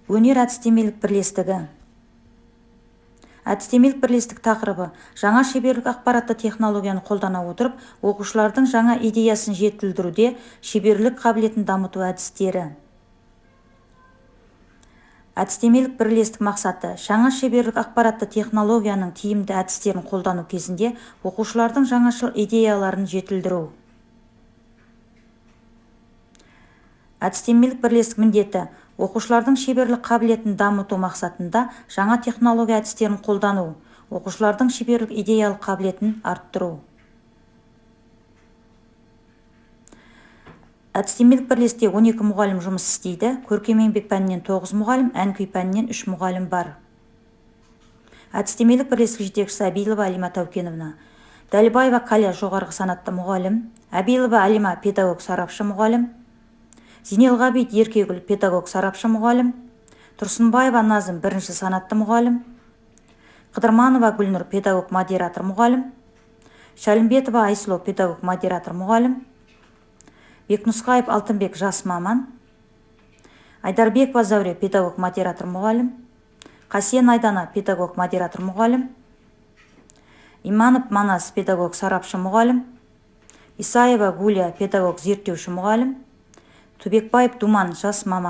Өнер әдістемелік бірлестігі. Әдістемелік бірлестік тақырыбы жаңа шеберлік ақпаратты технологияны қолдана отырып, оқушылардың жаңа идеясын жетілдіруде шеберлік қабілетін дамыту әдістері. Әдістемелік бірлестік мақсаты жаңа шеберлік ақпаратты технологияның тиімді әдістерін қолдану кезінде оқушылардың жаңашыл идеяларын жетілдіру. Әдістемелік бірлестік міндеті оқушылардың шеберлік қабілетін дамыту мақсатында жаңа технология әдістерін қолдану, оқушылардың шеберлік идеялық қабілетін арттыру. Әдістемелік бірлестікте 12 мұғалім жұмыс істейді. Көркем еңбек пәнінен 9 мұғалім, ән күй пәнінен 3 мұғалім бар. Әдістемелік бірлестік жетекшісі Әбилова Алима Таукеновна. Дәлібаева Каля жоғарғы санатты мұғалім, Әбилова Алима педагог сарапшы мұғалім, Зинелғабит Еркегүл педагог сарапшы мұғалім, Тұрсынбаева Назым бірінші санатты мұғалім, Қыдырманова Гүлнұр педагог модератор мұғалім, Шәлімбетова Айсұлу педагог модератор мұғалім, Бекнұсқаев Алтынбек жас маман, Айдарбекова Зәуре педагог модератор мұғалім, Қасен Айдана педагог модератор мұғалім, Иманов Манас педагог сарапшы мұғалім, Исаева Гулия педагог зерттеуші мұғалім, Түбекбаев Думан жас маман.